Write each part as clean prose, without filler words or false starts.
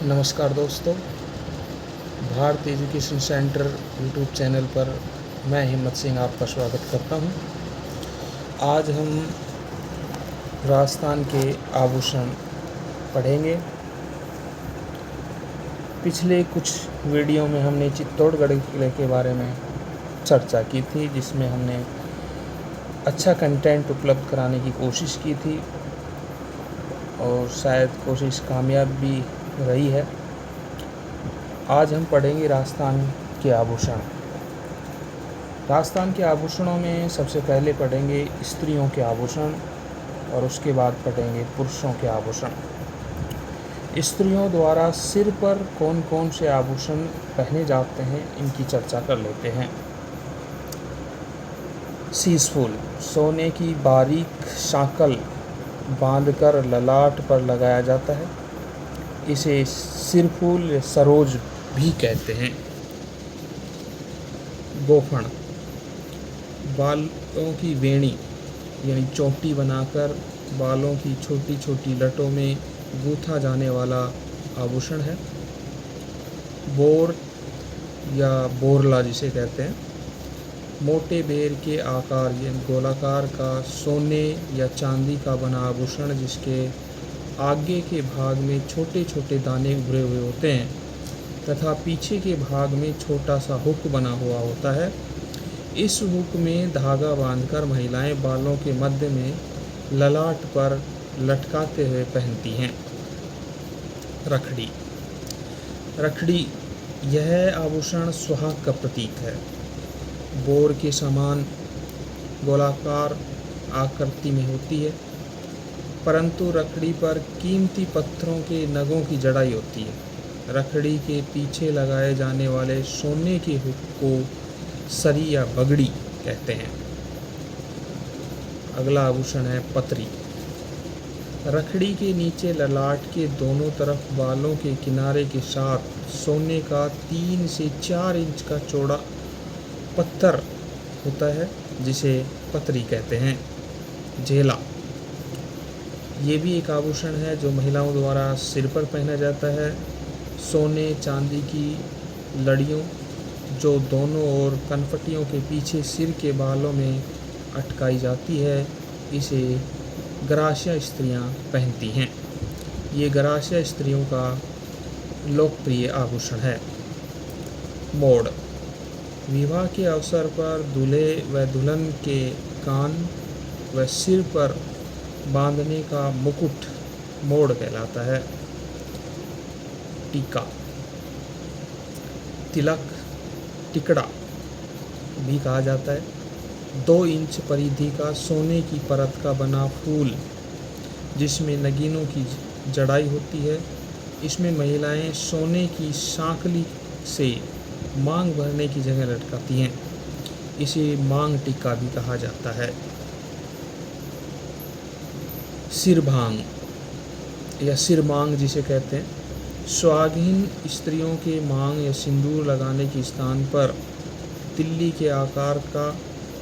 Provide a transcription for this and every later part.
नमस्कार दोस्तों, Bharat education centre YouTube channel पर मैं हिम्मत सिंह आपका स्वागत करता हूं। आज हम राजस्थान के आभूषण पढ़ेंगे। पिछले कुछ वीडियो में हमने चित्तौड़गढ़ किले के बारे में चर्चा की थी, जिसमें हमने अच्छा कंटेंट उपलब्ध कराने की कोशिश की थी और शायद कोशिश कामयाब भी रही है। आज हम पढ़ेंगे राजस्थान के आभूषण। राजस्थान के आभूषणों में सबसे पहले पढ़ेंगे स्त्रियों के आभूषण और उसके बाद पढ़ेंगे पुरुषों के आभूषण। स्त्रियों द्वारा सिर पर कौन कौन से आभूषण पहने जाते हैं, इनकी चर्चा कर लेते हैं। सीसफुल, सोने की बारीक शाकल बांधकर ललाट पर लगाया जाता है। इसे सिरफूल या सरोज भी कहते हैं। गोफण, बालों की वेणी यानी चोटी बनाकर बालों की छोटी छोटी लटों में गूंथा जाने वाला आभूषण है। बोर या बोरला जिसे कहते हैं, मोटे बेर के आकार यानी गोलाकार का सोने या चांदी का बना आभूषण, जिसके आगे के भाग में छोटे छोटे दाने उभरे हुए होते हैं तथा पीछे के भाग में छोटा सा हुक बना हुआ होता है। इस हुक में धागा बांधकर महिलाएं बालों के मध्य में ललाट पर लटकाते हुए पहनती हैं। रखड़ी, रखड़ी यह आभूषण सुहाग का प्रतीक है। बोर के समान गोलाकार आकृति में होती है, परंतु रखड़ी पर कीमती पत्थरों के नगों की जड़ाई होती है। रखड़ी के पीछे लगाए जाने वाले सोने के हुक को सरी या बगड़ी कहते हैं। अगला आभूषण है पतरी। रखड़ी के नीचे ललाट के दोनों तरफ बालों के किनारे के साथ सोने का 3 से 4 इंच का चौड़ा पत्थर होता है, जिसे पतरी कहते हैं। झेला, ये भी एक आभूषण है जो महिलाओं द्वारा सिर पर पहना जाता है। सोने चांदी की लड़ियों जो दोनों ओर कनपटियों के पीछे सिर के बालों में अटकाई जाती है, इसे गरासिया स्त्रियां पहनती हैं। ये गरासिया स्त्रियों का लोकप्रिय आभूषण है। मोड़, विवाह के अवसर पर दूल्हे व दुल्हन के कान व सिर पर बांधने का मुकुट मोड़ कहलाता है। टीका, तिलक, टिकड़ा भी कहा जाता है। 2 इंच परिधि का सोने की परत का बना फूल, जिसमें नगीनों की जड़ाई होती है। इसमें महिलाएं सोने की सांकली से मांग भरने की जगह लटकाती हैं। इसे मांग टीका भी कहा जाता है। सिरभांग या सिरमांग जिसे कहते हैं, सुहागहीन स्त्रियों के मांग या सिंदूर लगाने के स्थान पर तिल्ली के आकार का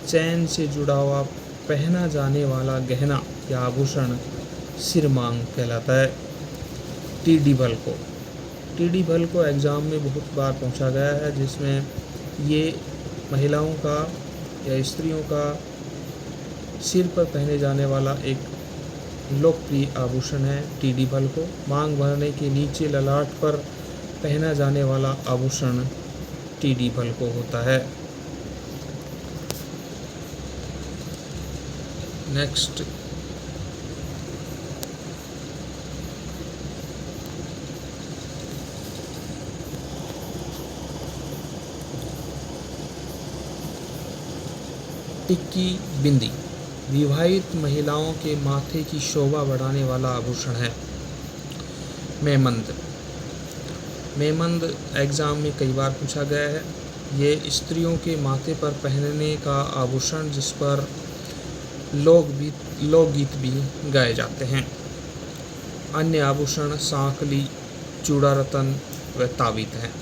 चैन से जुड़ा हुआ पहना जाने वाला गहना या आभूषण सिरमांग कहलाता है। टीडी भलको, टीडी भलको एग्ज़ाम में बहुत बार पूछा गया है, जिसमें ये महिलाओं का या स्त्रियों का सिर पर पहने जाने वाला एक लोकप्रिय आभूषण है। टीडी भलको मांग भरने के नीचे ललाट पर पहना जाने वाला आभूषण टीडी भलको होता है। नेक्स्ट, टिक्की बिंदी, विवाहित महिलाओं के माथे की शोभा बढ़ाने वाला आभूषण है। मेमंद, मेमंद एग्ज़ाम में कई बार पूछा गया है। ये स्त्रियों के माथे पर पहनने का आभूषण, जिस पर लोकगीत भी गाए जाते हैं। अन्य आभूषण सांकली, चूड़ा रतन व ताबीत हैं।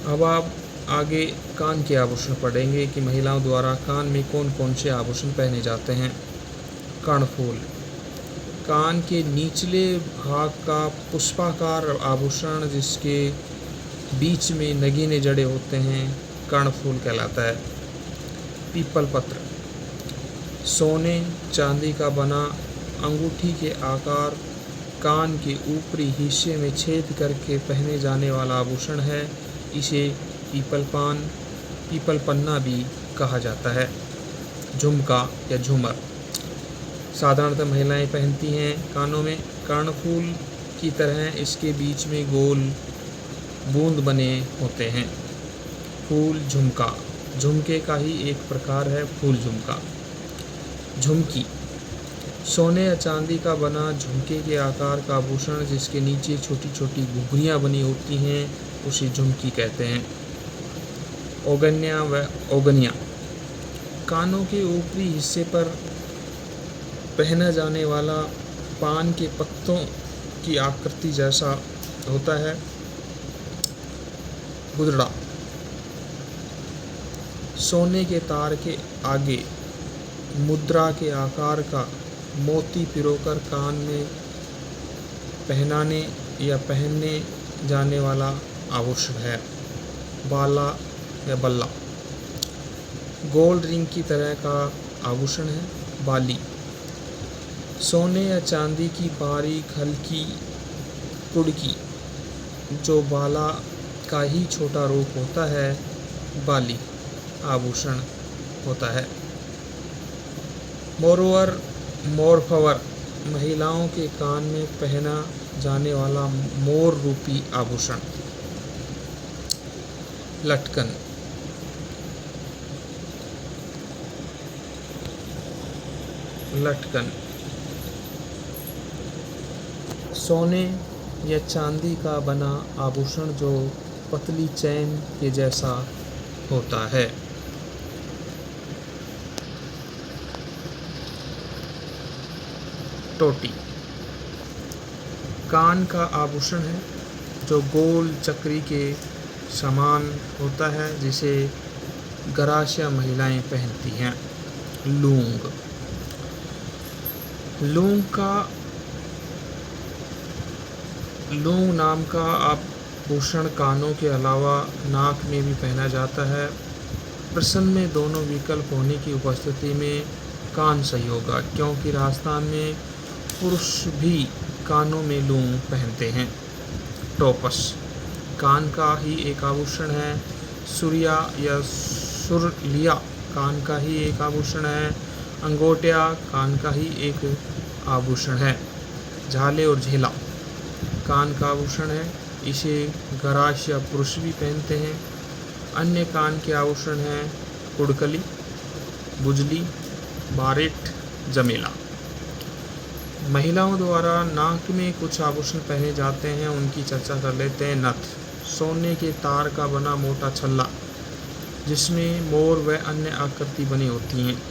अब आप आगे कान के आभूषण पढ़ेंगे कि महिलाओं द्वारा कान में कौन कौन से आभूषण पहने जाते हैं। कर्णफूल, कान के निचले भाग का पुष्पाकार आभूषण जिसके बीच में नगीने जड़े होते हैं कर्णफूल कहलाता है। पीपल पत्र सोने चांदी का बना अंगूठी के आकार कान के ऊपरी हिस्से में छेद करके पहने जाने वाला आभूषण है। इसे पीपल पन्ना भी कहा जाता है। झुमका या झूमर साधारणतः महिलाएं पहनती हैं कानों में। कर्णफूल की तरह इसके बीच में गोल बूंद बने होते हैं। फूल झुमका झुमके का ही एक प्रकार है फूल झुमका। झुमकी सोने या चांदी का बना झुमके के आकार का आभूषण जिसके नीचे छोटी छोटी घुघरियाँ बनी होती हैं उसे झुमकी कहते हैं। ओगन्या व ओगनिया कानों के ऊपरी हिस्से पर पहना जाने वाला पान के पत्तों की आकृति जैसा होता है। गुदड़ा सोने के तार के आगे मुद्रा के आकार का मोती पिरोकर कान में पहनाने या पहनने जाने वाला आभूषण है। बाला या बल्ला गोल्ड रिंग की तरह का आभूषण है। बाली सोने या चांदी की बारीक हल्की कुड़की जो बाला का ही छोटा रूप होता है बाली आभूषण होता है। मोरवर मोरफवर महिलाओं के कान में पहना जाने वाला मोर रूपी आभूषण। लटकन लटकन सोने या चांदी का बना आभूषण जो पतली चैन के जैसा होता है। टोटी कान का आभूषण है जो गोल चक्री के समान होता है जिसे गरासिया महिलाएं पहनती हैं। लूंग लूंग नाम का आभूषण कानों के अलावा नाक में भी पहना जाता है। प्रश्न में दोनों विकल्प होने की उपस्थिति में कान सही होगा क्योंकि राजस्थान में पुरुष भी कानों में लूंग पहनते हैं। टोपस कान का ही एक आभूषण है। सुरिया या सुरलिया कान का ही एक आभूषण है। अंगोटिया कान का ही एक आभूषण है। झाले और झेला कान का आभूषण है। इसे गराश या पुरुष भी पहनते हैं। अन्य कान के आभूषण हैं कुड़कली, बुजली, बारेट, जमेला। महिलाओं द्वारा नाक में कुछ आभूषण पहने जाते हैं उनकी चर्चा कर लेते हैं। नथ सोने के तार का बना मोटा छल्ला जिसमें मोर व अन्य आकृति बनी होती हैं।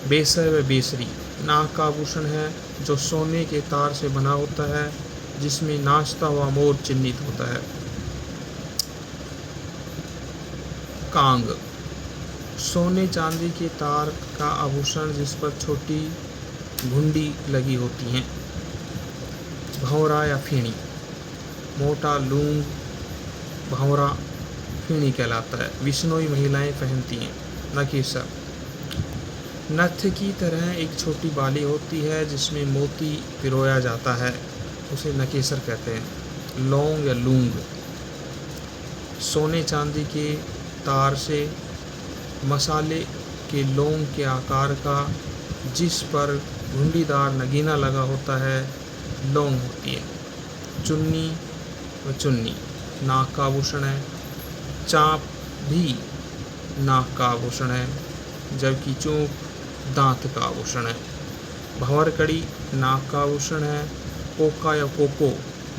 बेसर व बेसरी नाक का आभूषण है जो सोने के तार से बना होता है जिसमें नाचता हुआ मोर चिन्हित होता है। कांग सोने चांदी के तार का आभूषण जिस पर छोटी घुंडी लगी होती हैं। भंवरा या फीणी मोटा लूंग भंवरा फीणी कहलाता है। विश्नोई महिलाएं पहनती हैं। नकेसर नथ की तरह एक छोटी बाली होती है जिसमें मोती पिरोया जाता है उसे नकेसर कहते हैं। लौंग या लूंग सोने चांदी के तार से मसाले के लौंग के आकार का जिस पर घुंडीदार नगीना लगा होता है लौंग होती है। चुन्नी व चुन्नी नाक का आभूषण है। चाँप भी नाक का आभूषण है जबकि चूंक दांत का आभूषण है। भंवर कड़ी नाक का आभूषण है। कोका या कोको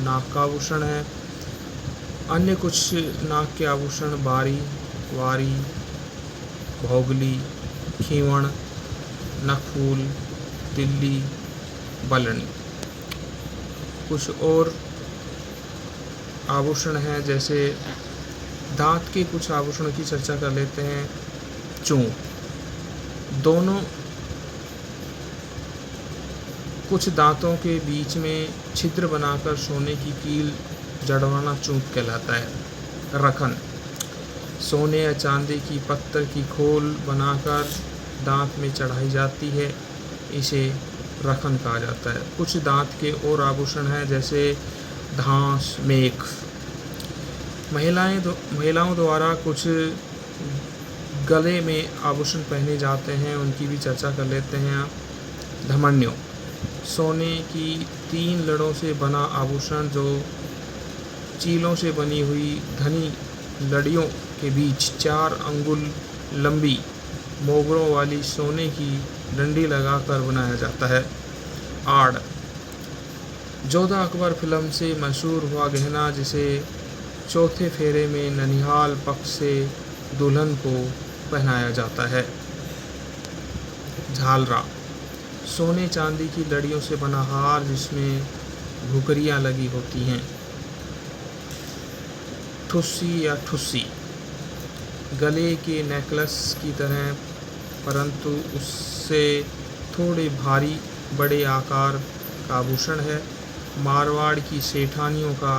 नाक का आभूषण है। अन्य कुछ नाक के आभूषण बारी, वारी, भोगली, खीवण, नखफूल, तिल्ली, बलनी। कुछ और आभूषण हैं जैसे दांत के कुछ आभूषणों की चर्चा कर लेते हैं। चूंक दोनों कुछ दांतों के बीच में छिद्र बनाकर सोने की कील जड़वाना चूक कहलाता है। रखन, सोने या चांदी की पत्थर की खोल बनाकर दांत में चढ़ाई जाती है, इसे रखन कहा जाता है। कुछ दांत के और आभूषण हैं जैसे धांस, मेख। महिलाओं द्वारा कुछ गले में आभूषण पहने जाते हैं, उनकी भी चर्चा कर लेते हैं आप। धमनियों, सोने की 3 लड़ों से बना आभूषण जो चीलों से बनी हुई घनी लड़ियों के बीच 4 अंगुल लंबी मोगरों वाली सोने की डंडी लगाकर बनाया जाता है। आड़, जोधा अकबर फिल्म से मशहूर हुआ गहना जिसे चौथे फेरे में ननिहाल पक्ष से दुल्हन को पहनाया जाता है। झालरा, सोने चांदी की लड़ियों से बना हार जिसमें घुघरियाँ लगी होती हैं। ठुस्सी या ठुस्सी, गले के नेकलेस की तरह परंतु उससे थोड़े भारी बड़े आकार का आभूषण है। मारवाड़ की सेठानियों का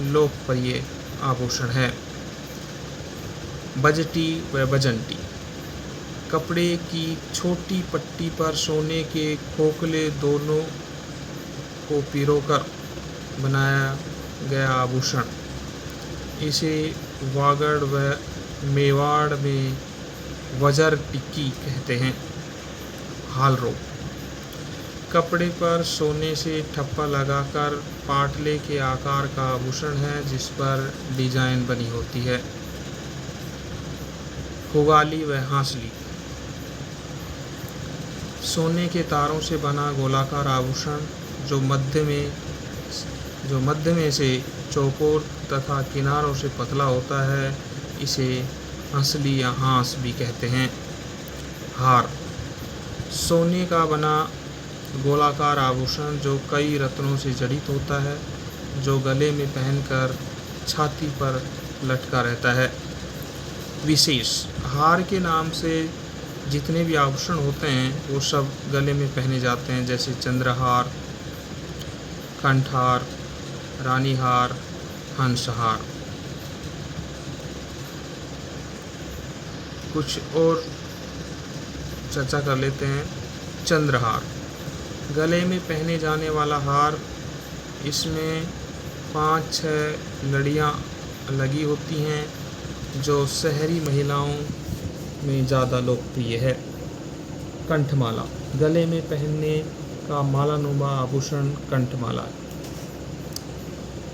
लोकप्रिय आभूषण है। बजटी व बजंटी, कपड़े की छोटी पट्टी पर सोने के खोखले दोनों को पिरोकर बनाया गया आभूषण, इसे वागड़ व मेवाड़ में वजर टिक्की कहते हैं। हालरो, कपड़े पर सोने से ठप्पा लगाकर पाटले के आकार का आभूषण है जिस पर डिजाइन बनी होती है। खुगाली व हांसली, सोने के तारों से बना गोलाकार आभूषण जो मध्य में से चौकोर तथा किनारों से पतला होता है, इसे हंसली या हांस भी कहते हैं। हार, सोने का बना गोलाकार आभूषण जो कई रत्नों से जड़ित होता है, जो गले में पहनकर छाती पर लटका रहता है। विशेष, हार के नाम से जितने भी आभूषण होते हैं वो सब गले में पहने जाते हैं, जैसे चंद्रहार, कंठहार, रानीहार, हंसहार। कुछ और चर्चा कर लेते हैं। चंद्रहार, गले में पहने जाने वाला हार, इसमें 5-6 लड़ियाँ लगी होती हैं जो शहरी महिलाओं में ज़्यादा लोकप्रिय है। कंठमाला, गले में पहनने का मालानुमा आभूषण कंठमाला।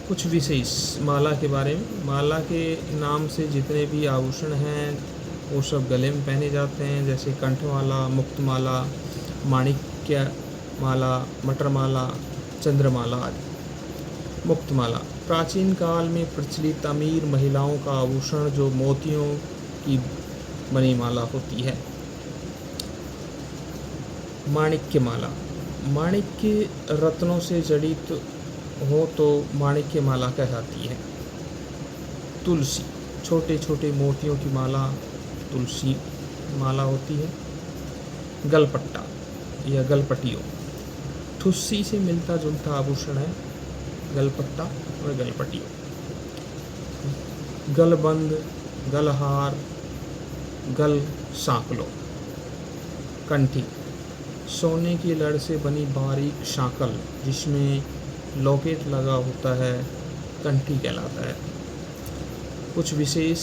कुछ विशेष माला के बारे में, माला के नाम से जितने भी आभूषण हैं वो सब गले में पहने जाते हैं, जैसे कंठमाला, मुक्तमाला, माणिक्य माला, मटरमाला, चंद्रमाला आदि। मुक्तमाला, प्राचीन काल में प्रचलित अमीर महिलाओं का आभूषण जो मोतियों की बनी माला होती है। माणिक्य माला, माणिक्य रत्नों से जड़ित हो तो माणिक्य माला कहलाती है। तुलसी, छोटे छोटे मोतियों की माला तुलसी माला होती है। गलपट्टा या गलपटियों, ठुस्सी से मिलता जुलता आभूषण है गलपट्टा और गलपटियों। गलबंद, गलहार, गल सांकलो। कंठी, सोने की लड़ से बनी बारीक शांकल जिसमें लॉकेट लगा होता है, कंठी कहलाता है। कुछ विशेष,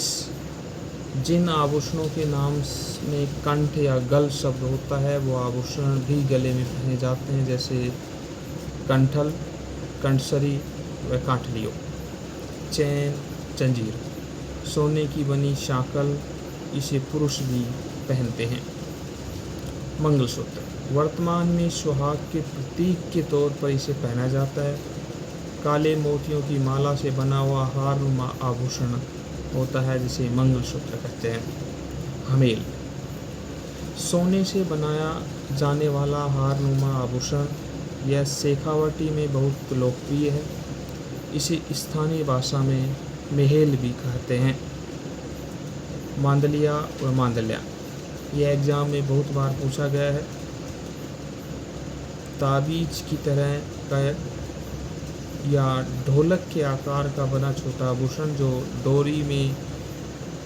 जिन आभूषणों के नाम में कंठ या गल शब्द होता है वो आभूषण भी गले में पहने जाते हैं, जैसे कंठल, कंठसरी व कांठलियों। चैन, जंजीर, सोने की बनी शांकल, इसे पुरुष भी पहनते हैं। मंगलसूत्र, वर्तमान में सुहाग के प्रतीक के तौर पर इसे पहना जाता है। काले मोतियों की माला से बना हुआ हारनुमा आभूषण होता है जिसे मंगलसूत्र कहते हैं। हमेल, सोने से बनाया जाने वाला हारनुमा आभूषण, यह शेखावटी में बहुत लोकप्रिय है। इसे स्थानीय भाषा में मेहेल भी कहते हैं। मांदलिया व मांदल्या, यह एग्ज़ाम में बहुत बार पूछा गया है। ताबीज की तरह का या ढोलक के आकार का बना छोटा आभूषण जो डोरी में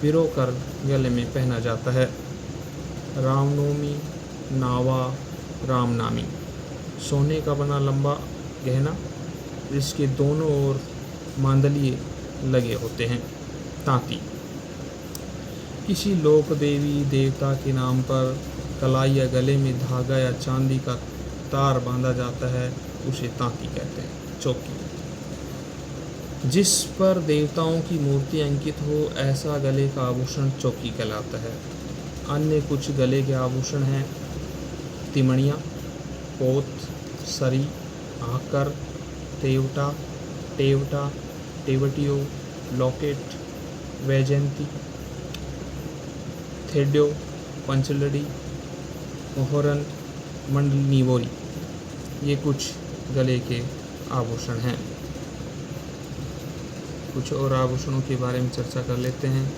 पिरोकर गले में पहना जाता है। रामनवमी, नावा, रामनामी, सोने का बना लंबा गहना जिसके दोनों ओर मांदलिए लगे होते हैं। तांती, किसी लोक देवी देवता के नाम पर कलाई या गले में धागा या चांदी का तार बांधा जाता है, उसे तांती कहते हैं। चौकी, जिस पर देवताओं की मूर्ति अंकित हो ऐसा गले का आभूषण चौकी कहलाता है। अन्य कुछ गले के आभूषण हैं तिमणिया, पोत, सरी, आकर, तेवटा, टेवटा, टेवटियो, लॉकेट, वैजयंती, थेड्यो, पंचलड़ी, मोहरन, मंडल निवोरी, ये कुछ गले के आभूषण हैं। कुछ और आभूषणों के बारे में चर्चा कर लेते हैं।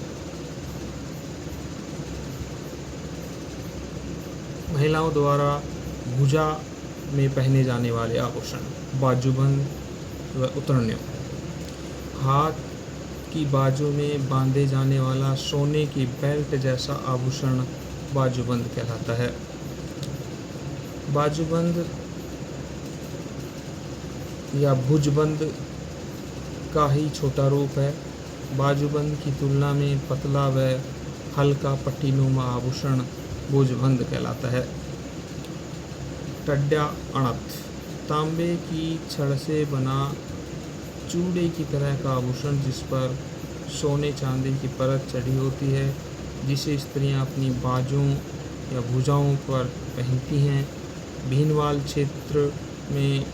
महिलाओं द्वारा भुजा में पहने जाने वाले आभूषण, बाजूबंद व उतरनियों। हाथ की बाजू में बांधे जाने वाला सोने की बेल्ट जैसा आभूषण बाजूबंद कहलाता है। बाजूबंद या भुजबंद का ही छोटा रूप है। बाजूबंद की तुलना में पतला व हल्का पट्टीनुमा आभूषण भुजबंद कहलाता है। टड्डा अणत, तांबे की छड़ से बना चूड़े की तरह का आभूषण जिस पर सोने चांदी की परत चढ़ी होती है, जिसे स्त्रियां अपनी बाजू या भुजाओं पर पहनती हैं। भीनवाल क्षेत्र में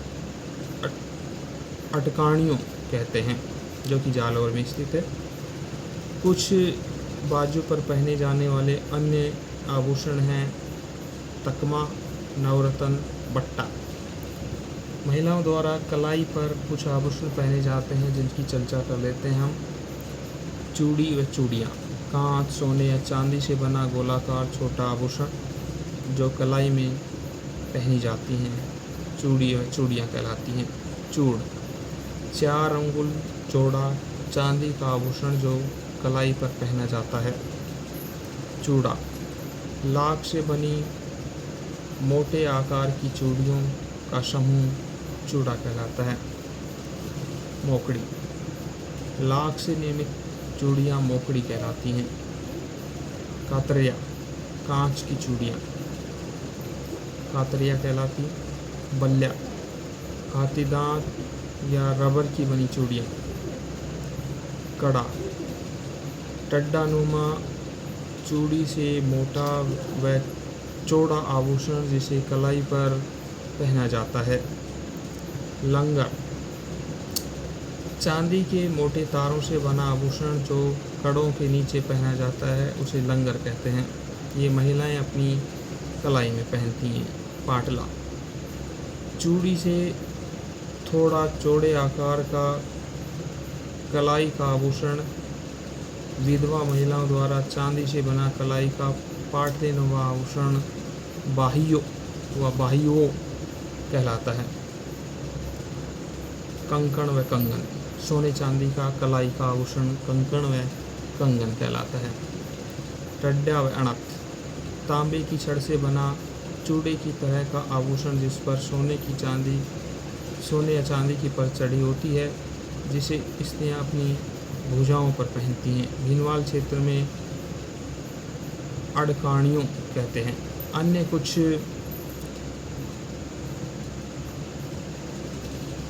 अटकाणियों कहते हैं, जो कि जालौर में स्थित है। कुछ बाजू पर पहने जाने वाले अन्य आभूषण हैं तकमा, नवरत्न, बट्टा। महिलाओं द्वारा कलाई पर कुछ आभूषण पहने जाते हैं जिनकी चर्चा कर लेते हैं हम। चूड़ी व चूड़ियाँ, कांच, सोने या चांदी से बना गोलाकार छोटा आभूषण जो कलाई में पहनी जाती हैं, चूड़ी व चूड़ियाँ कहलाती हैं। चूड़, 4 अंगुल चौड़ा चांदी का आभूषण जो कलाई पर पहना जाता है। चूड़ा, लाख से बनी मोटे आकार की चूड़ियों का समूह चूड़ा कहलाता है। मोकड़ी, लाख से निर्मित चूड़ियाँ मोकड़ी कहलाती हैं। कातरिया, कांच की चूड़ियाँ कातरिया कहलाती हैं। बल्ल्या, हाथी दांत या रबर की बनी चूड़ियाँ। कड़ा, टड्डानुमा चूड़ी से मोटा व चौड़ा आभूषण जिसे कलाई पर पहना जाता है। लंगर, चांदी के मोटे तारों से बना आभूषण जो कड़ों के नीचे पहना जाता है, उसे लंगर कहते हैं। ये महिलाएं अपनी कलाई में पहनती हैं। पाटला, चूड़ी से थोड़ा चौड़े आकार का कलाई का आभूषण विधवा महिलाओं द्वारा चांदी से बना कलाई का पाटलेनुमा आभूषण बाहियों कहलाता है। कंकण व कंगन, सोने चांदी का कलाई का आभूषण कंकण व कंगन कहलाता है। टड्डा व अणत, तांबे की छड़ से बना चूड़े की तरह का आभूषण जिस पर सोने या चांदी की परत चढ़ी होती है, जिसे स्त्रियां अपनी भुजाओं पर पहनती हैं। भीनवाल क्षेत्र में अड़काणियों कहते हैं। अन्य कुछ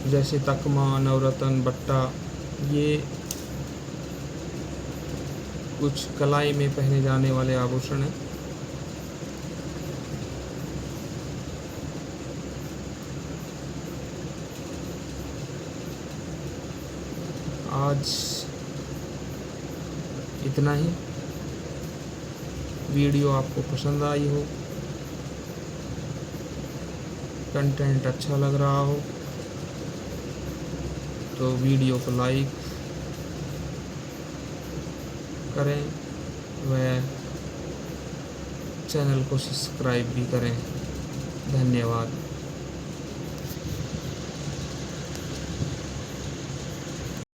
जैसे तकमा, नवरत्न, बट्टा, ये कुछ कलाई में पहने जाने वाले आभूषण हैं। आज इतना ही। वीडियो आपको पसंद आई हो, कंटेंट अच्छा लग रहा हो तो वीडियो को लाइक करें व चैनल को सब्सक्राइब भी करें। धन्यवाद।